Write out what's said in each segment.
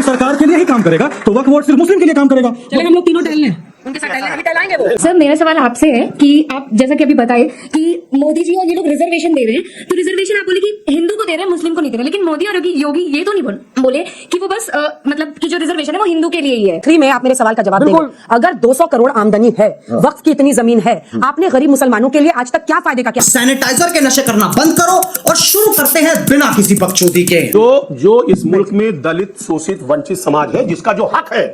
सरकार के लिए ही काम करेगा तो वक्फ बोर्ड सिर्फ मुस्लिम के लिए काम करेगा। चले हम लोग तीनों टहल लें, उनके साथ टहलाएंगे वो। सर मेरा सवाल आपसे है कि आप जैसा कि अभी बताए कि मोदी जी और ये लोग रिजर्वेशन दे रहे हैं, तो रिजर्वेशन आप बोले कि हिंदू को दे रहे हैं मुस्लिम को नहीं दे रहे, लेकिन मोदी और योगी ये तो नहीं बोले कि वो बस मतलब कि जो रिजर्वेशन है वो हिंदू के लिए ही है। 3 में आप मेरे सवाल का जवाब देंगे। अगर 200 करोड़ आमदनी है, वक्फ की इतनी जमीन है, आपने गरीब मुसलमानों के लिए आज तक क्या फायदे का किया? सैनिटाइजर के नशे करना बंद करो और शुरू करते हैं बिना किसी बकचोदी के। जो इस मुल्क में दलित शोषित वंचित समाज है, जिसका जो हक है,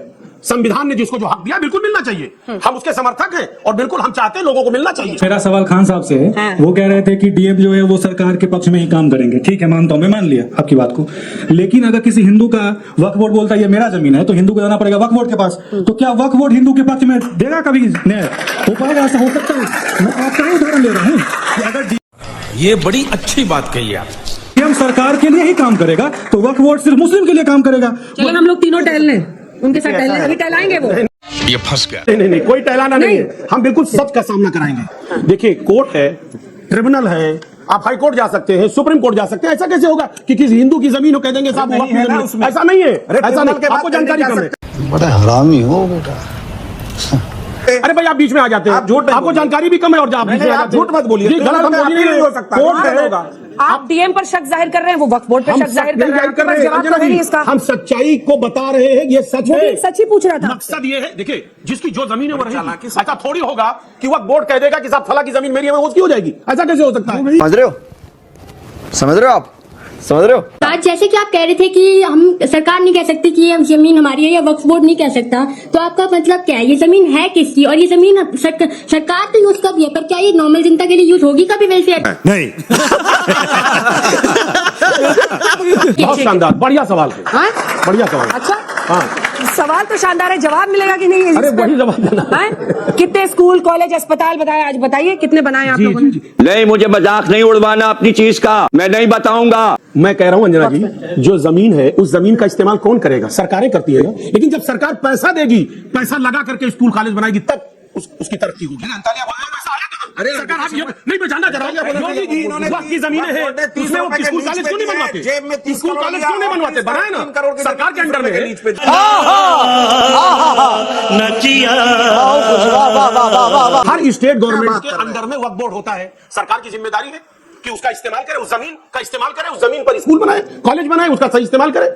संविधान ने जिसको जो हक दिया बिल्कुल मिलना चाहिए। हम उसके समर्थक हैं और बिल्कुल हम चाहते हैं लोगों को मिलना चाहिए। मेरा सवाल खान साहब से है, वो कह रहे थे कि डीएम जो है वो सरकार के पक्ष में ही काम करेंगे। ठीक है, मानता हूं, मैं मान लिया आपकी बात को, लेकिन अगर किसी हिंदू का वक्फ बोर्ड बोलता है ये मेरा जमीन है, तो हिंदू को जाना पड़ेगा वक्फ बोर्ड के पास। तो क्या वक्फ बोर्ड हिंदू के पक्ष में देगा कभी न्याय? हो पाएगा? ऐसा हो सकता है? मैं आपका ही उदाहरण ले रहा हूँ कि अगर ये बड़ी अच्छी बात कही आप। डीएम सरकार के लिए ही काम करेगा तो वक्फ बोर्ड सिर्फ मुस्लिम के लिए काम करेगा। चले हम लोग तीनों टहल लें, उनके साथ टहलाएंगे वो। ये फंस गया। नहीं, कोई टहलाना नहीं है। हम बिल्कुल सच का सामना कराएंगे। देखिए, कोर्ट है, ट्रिब्यूनल है, आप हाई कोर्ट जा सकते हैं, सुप्रीम कोर्ट जा सकते हैं। ऐसा कैसे होगा कि किसी हिंदू की जमीन हो कह देंगे साहब वक्फ की जमीन? ऐसा नहीं है, ऐसा नहीं। आपको जानकारी कम है। बड़ा हरामी हो बेटा। अरे भाई, आप बीच में आ जाते हैं, आपको जानकारी भी कम है और आप बीच में आ जाते हैं। झूठ मत बोलिए, गलत हम बोलिए नहीं हो सकता। कोर्ट है, आप डीएम पर शक जाहिर कर रहे हैं, वो वक्फ बोर्ड पर शक जाहिर कर रहे हैं। जवाब तो है नहीं इसका। हम सच्चाई को बता रहे हैं, ये सच है। सच ही पूछ रहा था। मकसद ये है, देखिए, जिसकी जो जमीन है वो रहेगी। ऐसा थोड़ी होगा कि वक्फ बोर्ड कह देगा कि साहब फला की जमीन मेरी है, उसकी हो जाएगी। ऐसा कैसे हो सकता है? समझ रहे हो? समझ रहे हो आप? समझ रहे हो? आज जैसे कि आप कह रहे थे कि हम सरकार नहीं कह सकती कि ये जमीन हमारी है या वक्फ बोर्ड नहीं कह सकता, तो आपका मतलब क्या है? ये जमीन है किसकी? और ये जमीन सरकार तो यूज कर रही है, पर क्या ये नॉर्मल जनता के लिए यूज होगी कभी? वैसे नहीं। बहुत शानदार, बढ़िया सवाल है। हाँ? बढ़िया सवाल। अच्छा, हाँ, सवाल तो शानदार है, जवाब मिलेगा कि नहीं? अरे वही जवाब देना। कितने स्कूल कॉलेज अस्पताल बताए, आज बताइए कितने बनाए आप लोगों ने? नहीं, मुझे मजाक नहीं उड़वाना अपनी चीज का, मैं नहीं बताऊंगा। मैं कह रहा हूं अंजना जी, जो जमीन है उस जमीन का इस्तेमाल कौन करेगा? सरकारें करती है ना। लेकिन जब सरकार पैसा देगी, पैसा लगा करके स्कूल कॉलेज बनाएगी, तब उसकी तरक्की होगी। पैसा आया कहां? अरे सरकार, आप नहीं, मैं जानना चाह रहा हूं, योगी जी वक्फ की जमीनें हैं, उसमें वो स्कूल कॉलेज क्यों नहीं बनवाते? स्कूल कॉलेज क्यों नहीं बनवाते? बनाए ना, सरकार के अंडर में है। हर स्टेट गवर्नमेंट के अंडर में वक्फ बोर्ड होता है। सरकार की जिम्मेदारी है कि उसका इस्तेमाल करे, उस जमीन का इस्तेमाल करे, उस जमीन पर स्कूल बनाए, कॉलेज बनाए, उसका सही इस्तेमाल करे।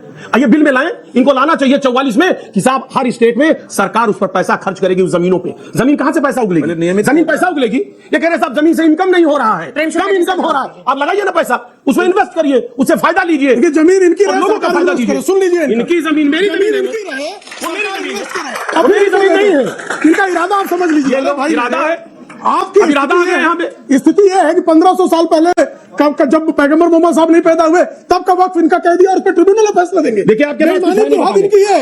ये बिल में लाएं, इनको लाना चाहिए 44 में कि साहब हर स्टेट में सरकार उस पर पैसा खर्च करेगी, उस जमीनों पे। जमीन कहां से पैसा उगलेगी? जमीन पैसा उगलेगी। ये कह रहे साहब जमीन से इनकम नहीं हो रहा है, कम इनकम हो रहा है। आप लगाइए ना पैसा, उसमें इन्वेस्ट करिए, उससे फायदा लीजिए। जमीन इनकी, लोगों का फायदा लीजिए। सुन लीजिए, इनकी जमीन, मेरी जमीन है, अब मेरी जमीन नहीं है। इनका इरादा आप समझ लीजिए, इरादा है, आपकी इरादा है। यहाँ पे स्थिति यह है कि 1500 साल पहले जब पैगंबर मोहम्मद साहब नहीं पैदा हुए, तब का वक्फ इनका कह दिया और उस पर ट्रिब्यूनल फैसला देंगे। देखिए, आप कह रहे हैं जिहाद इनकी है,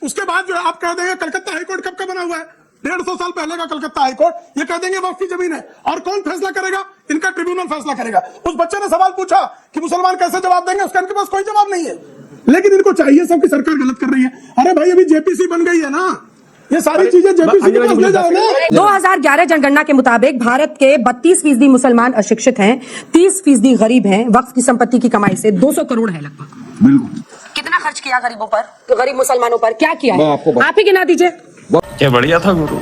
उसके बाद जो आप कह देंगे कलकत्ता हाईकोर्ट कब का बना हुआ है? 150 साल पहले का कलकत्ता हाईकोर्ट। ये कह देंगे वक्फ की जमीन है, और कौन फैसला करेगा? इनका ट्रिब्यूनल फैसला करेगा। उस बच्चे ने सवाल पूछा कि मुसलमान कैसे जवाब देंगे, उसका इनके पास कोई जवाब नहीं है, लेकिन इनको चाहिए सब कि सरकार गलत कर रही है। अरे भाई, अभी जेपीसी बन गई है ना, ये सारी चीजें जेपीसी के पास ले जाओ ना। 2011 जनगणना के मुताबिक भारत के 32% मुसलमान अशिक्षित हैं, 30% गरीब हैं। वक्फ की संपत्ति की कमाई से 200 करोड़ है लगभग। बिल्कुल। कितना खर्च किया गरीबों पर, तो गरीब मुसलमानों पर क्या किया है? आप ही गिना दीजिए। क्या बढ़िया था गुरु।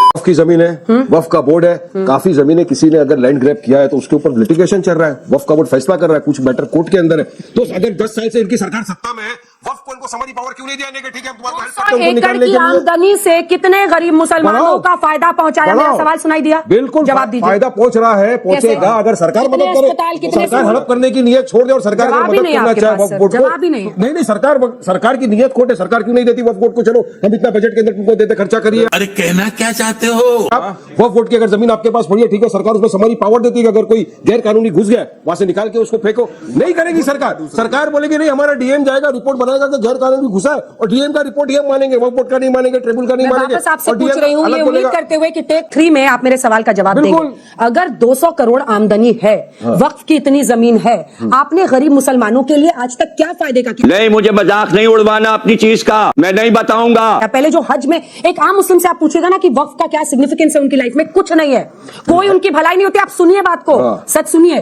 वक्फ की जमीन है, वक्फ का बोर्ड है, काफी जमीनें किसी ने अगर लैंड ग्रैब किया है तो उसके ऊपर लिटिगेशन चल रहा है, वक्फ का बोर्ड फैसला कर रहा है, कुछ मैटर कोर्ट के अंदर है। तो अगर 10 साल से इनकी सरकार सत्ता में है, वक्फ को इनको समझी पावर क्यों नहीं दिया? ठीक है, हम तुम्हारा हेल्प करते हैं, उनको निकालने के लिए। आमदनी से कितने गरीब मुसलमानों का फायदा पहुंचाया? मेरा सवाल सुनाई दिया, बिल्कुल जवाब दीजिए। फायदा पहुंच रहा है, पहुंचेगा। अगर सरकार मदद करे, सरकार हड़प करने की नियत छोड़ दे और सरकार अगर मदद करना चाहे वक्फ बोर्ड को, नहीं, सरकार की नियत खोटे, सरकार क्यों नहीं देती वक्फ बोर्ड को? चलो हम इतना बजट के अंदर तुमको देते, खर्चा करिए। अरे कहना क्या चाहते हो? वक्फ बोर्ड की अगर जमीन आपके पास पड़ी है, ठीक है, सरकार उसमें समरी पावर देती है। अगर कोई गैर कानूनी घुस गया, वहां से निकाल के उसको फेंको। नहीं करेगी सरकार। सरकार बोलेगी नहीं, हमारा डीएम जाएगा, रिपोर्ट बनाएगा कि गैर कानूनी घुसा है, और डीएम का रिपोर्ट ही हम मानेंगे, वक्फ बोर्ड का नहीं मानेंगे, ट्रिब्यूनल का नहीं मानेंगे। वापस आपसे पूछ रही हूँ, ये उम्मीद करते हुए कि टेक 3 में आप मेरे सवाल का जवाब देंगे। अगर 200 करोड़ आमदनी है, वक्फ की इतनी जमीन है, आपने गरीब मुसलमानों के लिए आज तक क्या फायदे का किया? नहीं, मुझे मजाक नहीं उड़वाना अपनी चीज का, मैं नहीं बताऊंगा। पहले जो हज में एक आम मुस्लिम से आप पूछेगा ना कि वक्फ का क्या सिग्निफिकेंस है उनकी लाइफ में, कुछ नहीं है, कोई उनकी भलाई नहीं होती। आप सुनिए बात को, सच सुनिए।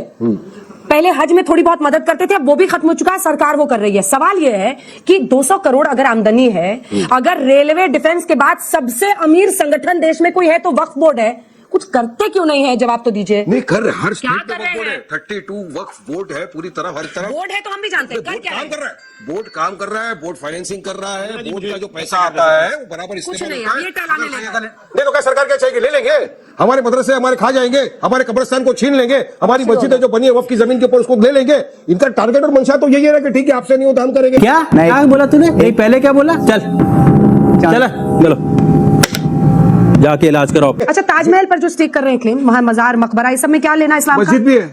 पहले हज में थोड़ी बहुत मदद करते थे, अब वो भी खत्म हो चुका है, सरकार वो कर रही है। सवाल ये है कि 200 करोड़ अगर आमदनी है, अगर रेलवे डिफेंस के बाद सबसे अमीर संगठन देश में कोई है तो वक्फ बोर्ड है, कुछ करते क्यों नहीं है? जवाब तो दीजिए। नहीं कर रहे, हर क्या स्टेट कर में रहे बोर्ड है, हैं? 32 वक्फ बोर्ड है पूरी तरह, हर तरफ बोर्ड है तो हम भी जानते हैं, कर बोर्ड क्या काम है? कर रहा है, बोर्ड काम कर रहा है, बोर्ड फाइनेंसिंग कर रहा है, बोर्ड का जो पैसा आता है वो बराबर कुछ इस्तेमाल नहीं, होता अब ये टहलाने लगा। नहीं तो क्या सरकार क्या चाहेगी? ले लेंगे हमारे मदरसे, हमारे खा जाएंगे, हमारे कब्रिस्तान को छीन लेंगे, हमारी मस्जिदें जो बनी है वक्फ की जमीन के ऊपर उसको ले लेंगे। इनका टारगेट और मंशा तो यही है ना कि ठीक है आपसे नहीं होता हम करेंगे। क्या क्या बोला तूने? नहीं पहले क्या बोला? चल चलो जाके इलाज कराओ। अच्छा, ताजमहल पर जो स्टेक कर रहे हैं क्लेम, वहां मजार मकबरा ये सब में क्या लेना इस्लाम का? मस्जिद भी है,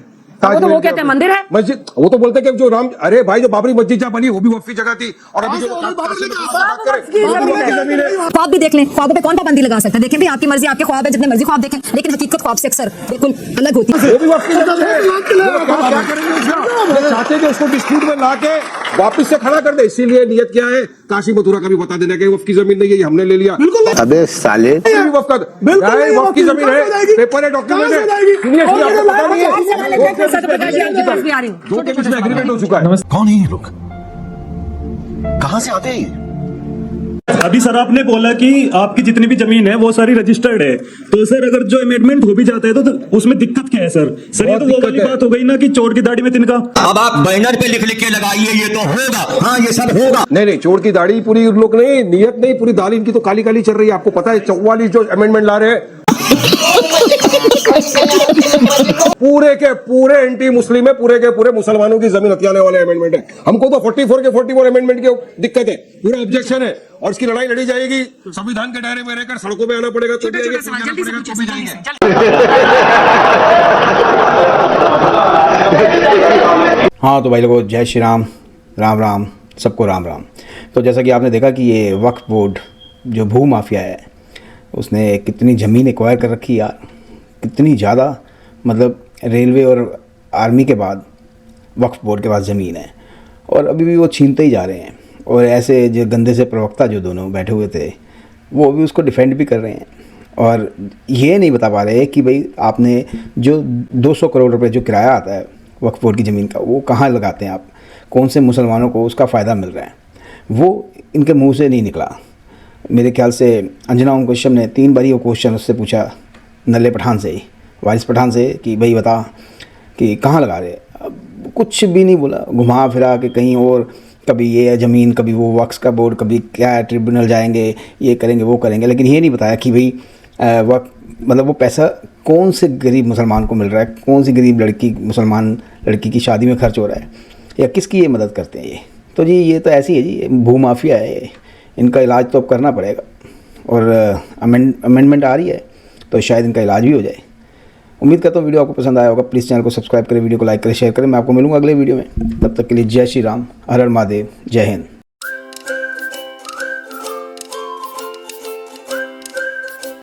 वो तो वो कहते हैं मंदिर है, मस्जिद। वो तो बोलते हैं कि जो राम, अरे भाई जो बाबरी मस्जिद जहाँ बनी वो भी वक्फ की जगह थी, और अभी जो ख्वाब भी देख लें, ख्वाबों पे कौन पाबंदी लगा सकता है? देखें भी आपकी मर्जी, आपके ख्वाब है, जितने मर्जी ख्वाब देखें, लेकिन हकीकत ख्वाब से अक्सर बिल्कुल अलग होती है। वो भी वक्फ की जगह है। क्या करेंगे उसका? ये चाहते हैं कि उसको डिस्प्यूट में ला के वापिस से खड़ा कर दे, इसीलिए नियत क्या है, काशी मथुरा का भी बता देना कि वक्फ की जमीन नहीं है, ये हमने ले लिया। अबे साले वक्फ का वक्फ की जमीन है, पेपर है, डॉक्यूमेंट है, सुनिए आपको पता नहीं है, दो के बीच में एग्रीमेंट हो चुका है। कौन है ये लोग? कहां से आते हैं ये? अभी सर आपने बोला कि आपकी जितनी भी जमीन है वो सारी रजिस्टर्ड है, तो सर अगर जो अमेंडमेंट हो भी जाता है तो उसमें दिक्कत क्या है सर? सर ये तो वो वाली बात हो गई ना कि चोर की दाढ़ी में तिनका। अब आप बैनर पे लिख लिख के लगाइए ये तो होगा, हाँ ये सब होगा। नहीं चोर की दाढ़ी पूरी लोग नहीं, नियत नहीं, पूरी दाल इनकी तो काली काली चल रही है। आपको पता है 44 जो अमेंडमेंट ला रहे हैं पूरे के पूरे एंटी मुस्लिम है, पूरे के पूरे मुसलमानों की जमीन हथियाने वाले अमेंडमेंट है। हमको तो 44 के 44 अमेंडमेंट की दिक्कत है, पूरा ऑब्जेक्शन है, और इसकी लड़ाई लड़ी जाएगी। संविधान के दायरे में रहकर सड़कों पे आना पड़ेगा तो भी जाएंगे। हाँ तो भाई लोगों, जय श्री राम, राम राम, सबको राम राम। तो जैसा कि आपने देखा कि ये वक्फ बोर्ड जो भू माफिया है उसने कितनी ज़मीन एक्वायर कर रखी यार, कितनी ज़्यादा। मतलब रेलवे और आर्मी के बाद वक्फ बोर्ड के पास ज़मीन है, और अभी भी वो छीनते ही जा रहे हैं। और ऐसे जो गंदे से प्रवक्ता जो दोनों बैठे हुए थे वो भी उसको डिफेंड भी कर रहे हैं, और ये नहीं बता पा रहे कि भाई आपने जो 200 करोड़ रुपए जो किराया आता है वक्फ बोर्ड की ज़मीन का, वो कहाँ लगाते हैं आप, कौन से मुसलमानों को उसका फ़ायदा मिल रहा है, वो इनके मुंह से नहीं निकला। मेरे ख्याल से अंजना ओम कश्यप ने 3 बार वो क्वेश्चन उससे पूछा, नल्ले पठान से ही, वारिस पठान से, कि भाई बता कि कहाँ लगा रहे। अब कुछ भी नहीं बोला, घुमा फिरा के कहीं और, कभी ये है ज़मीन, कभी वो वक्फ का बोर्ड, कभी क्या है ट्रिब्यूनल जाएंगे, ये करेंगे वो करेंगे, लेकिन ये नहीं बताया कि भाई वक्फ मतलब वो पैसा कौन से गरीब मुसलमान को मिल रहा है, कौन सी गरीब लड़की, मुसलमान लड़की की शादी में खर्च हो रहा है, या किसकी ये मदद करते हैं ये। तो जी ये तो ऐसी है जी, भू माफिया है ये, इनका इलाज तो अब करना पड़ेगा। और अमेंडमेंट आ रही है तो शायद इनका इलाज भी हो जाए। उम्मीद करता हूँ वीडियो आपको पसंद आया होगा। प्लीज़ चैनल को सब्सक्राइब करें, वीडियो को लाइक करें, शेयर करें। मैं आपको मिलूंगा अगले वीडियो में, तब तक के लिए जय श्री राम, हर हर महादेव, जय हिंद।